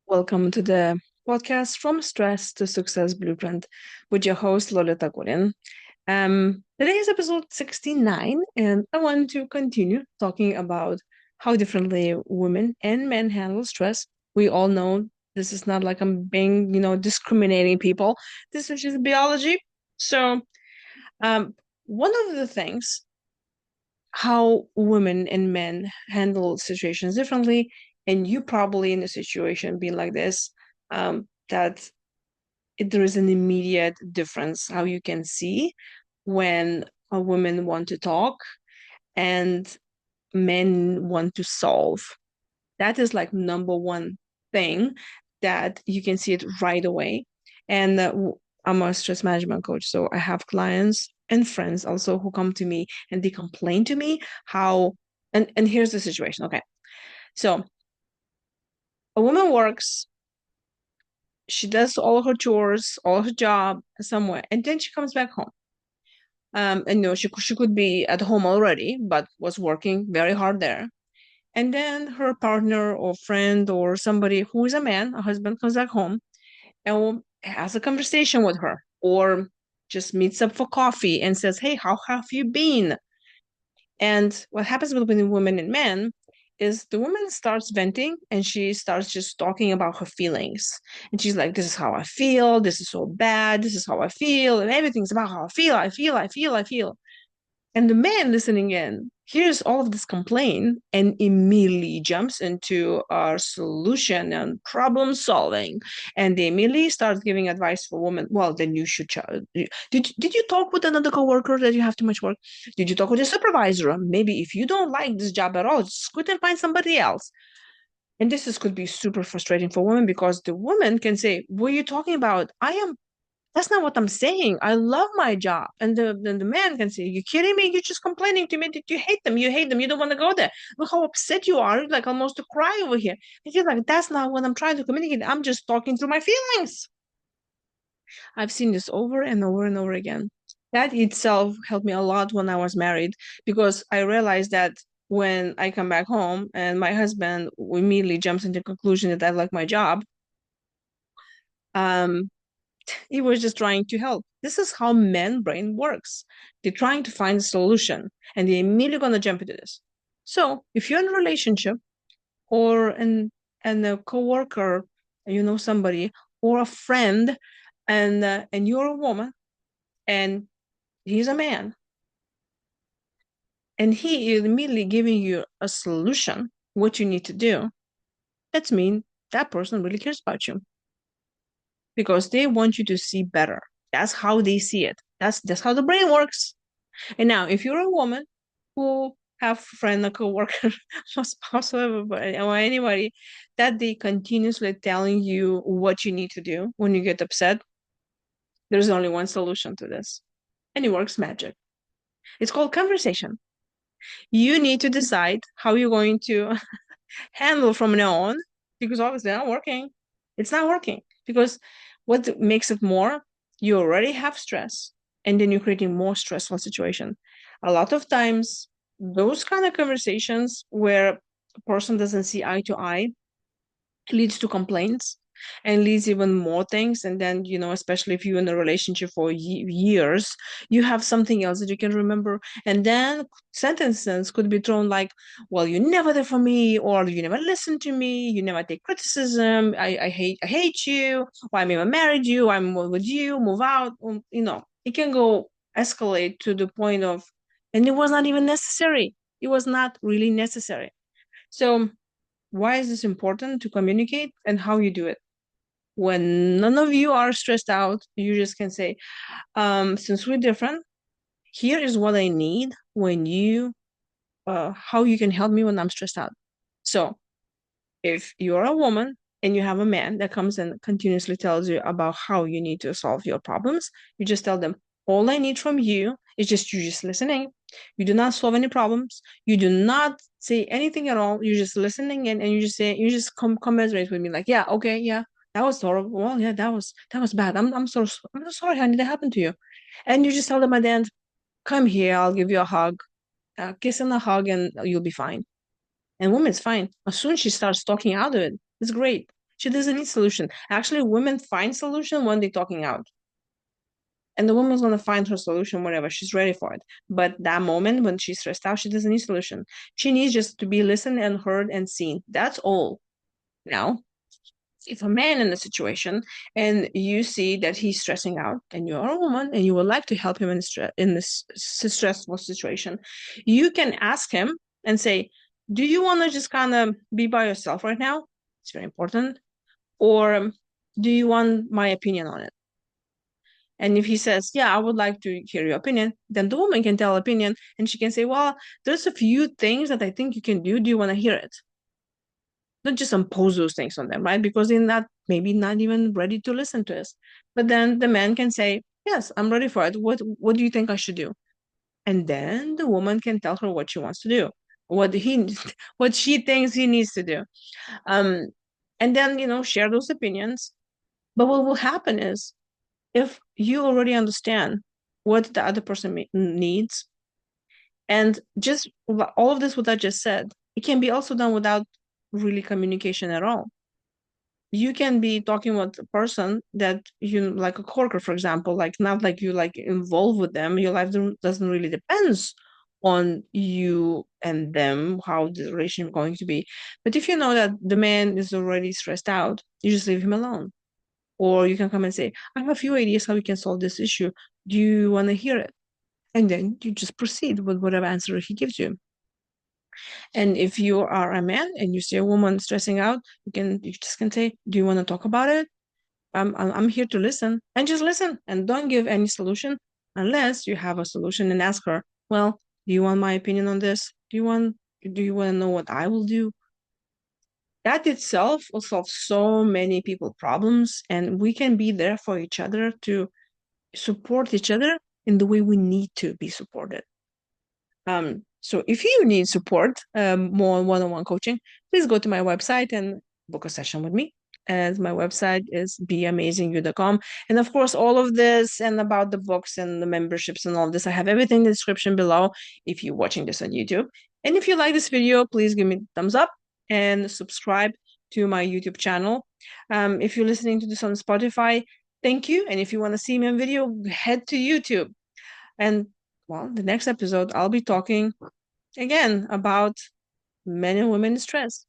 Welcome to the podcast From Stress to Success Blueprint with your host, Lolita. Today is episode 69, and I want to continue talking about how differently women and men handle stress. We all know this is not like I'm being, discriminating people. This is just biology. So, um, one of the things how women and men handle situations differently, and you probably in a situation being like this, that there is an immediate difference how you can see when a woman want to talk and men want to solve. That is like number one thing that you can see it right away. And I'm a stress management coach, so I have clients and friends also who come to me and they complain to me how and here's the situation. Okay. So a woman works, she does all her chores, all her job somewhere, and then she comes back home. And she could be at home already, but was working very hard there. And then her partner or friend or somebody who is a man, a husband, comes back home and has a conversation with her or just meets up for coffee and says, "Hey, how have you been?" And what happens between women and men is the woman starts venting and she starts just talking about her feelings. And she's like, "This is how I feel. This is so bad. This is how I feel. And everything's about how I feel. I feel." And the man listening in hears all of this complaint and immediately jumps into a solution and problem solving. And they immediately start giving advice for women. Well, then you should. Did you talk with another coworker that you have too much work? Did you talk with your supervisor? Maybe if you don't like this job at all, just quit and find somebody else. And could be super frustrating for women because the woman can say, "What are you talking about? That's not what I'm saying. I love my job." And the man can say, "You kidding me? You're just complaining to me that you hate them. You hate them. You don't want to go there. Look how upset you are. Like almost to cry over here." And she's like, "That's not what I'm trying to communicate. I'm just talking through my feelings." I've seen this over and over and over again. That itself helped me a lot when I was married because I realized that when I come back home and my husband immediately jumps into the conclusion that I like my job, um, he was just trying to help. This is how men brain works. They're trying to find a solution and they're immediately gonna jump into this. So if you're in a relationship or and a coworker, somebody or a friend, and you're a woman and he's a man, and he is immediately giving you a solution, what you need to do, that means that person really cares about you because they want you to see better. That's how they see it. That's how the brain works. And now, if you're a woman who have a friend, a coworker, a spouse, or anybody that they continuously telling you what you need to do when you get upset, there's only one solution to this, and it works magic. It's called conversation. You need to decide how you're going to handle from now on because obviously not working. It's not working because what makes it more, you already have stress and then you're creating more stressful situation. A lot of times, those kind of conversations where a person doesn't see eye to eye leads to complaints and leads even more things. And then, especially if you're in a relationship for years, you have something else that you can remember. And then sentences could be thrown like, "Well, you never there for me," or "You never listen to me, you never take criticism, I hate you, why am I married you, I'm with you, move out." It can go escalate to the point of, and it was not even necessary. It was not really necessary. So why is this important to communicate and how you do it? When none of you are stressed out, you just can say, since we're different, here is what I need when how you can help me when I'm stressed out. So if you're a woman and you have a man that comes and continuously tells you about how you need to solve your problems, you just tell them, all I need from you is just you just listening. You do not solve any problems. You do not say anything at all. You're just listening and you just say, you just commiserate with me, like, "Yeah, okay, yeah, that was horrible. Well, yeah, that was bad. I'm so sorry, honey, that happened to you." And you just tell them at the end, "Come here, I'll give you a hug, a kiss and a hug, and you'll be fine." And woman's fine. As soon as she starts talking out of it, it's great. She doesn't need solution. Actually, women find solution when they're talking out. And the woman's gonna find her solution whenever she's ready for it. But that moment when she's stressed out, she doesn't need solution. She needs just to be listened and heard and seen. That's all. Now, if a man in a situation and you see that he's stressing out and you're a woman and you would like to help him in this stressful situation, you can ask him and say, do you want to just kind of be by yourself right now? It's very important. Or do you want my opinion on it? And if he says, yeah, I would like to hear your opinion, then the woman can tell opinion and she can say, well, there's a few things that I think you can do. Do you want to hear it? Not just impose those things on them, right? Because they're not maybe not even ready to listen to us. But then the man can say, yes, I'm ready for it. What do you think I should do? And then the woman can tell her what she wants to do, what he what she thinks he needs to do. Um, and then, share those opinions. But what will happen is if you already understand what the other person needs, and just all of this, what I just said, it can be also done without really communication at all. You can be talking with a person that you like a coworker, for example, like not like you like involved with them. Your life doesn't really depends on you and them, how the relationship is going to be. But if you know that the man is already stressed out, you just leave him alone. Or you can come and say, I have a few ideas how we can solve this issue. Do you want to hear it? And then you just proceed with whatever answer he gives you. And if you are a man and you see a woman stressing out, you just can say, do you want to talk about it? I'm here to listen, and just listen and don't give any solution unless you have a solution, and ask her, well, do you want my opinion on this? Do you want to know what I will do? That itself will solve so many people problems, and we can be there for each other to support each other in the way we need to be supported. So if you need support, more one-on-one coaching, please go to my website and book a session with me. As my website is beamazingyou.com. And of course, all of this and about the books and the memberships and all this, I have everything in the description below if you're watching this on YouTube. And if you like this video, please give me a thumbs up and subscribe to my YouTube channel. If you're listening to this on Spotify, thank you. And if you want to see me on video, head to YouTube. And well, the next episode, I'll be talking again about men and women in stress.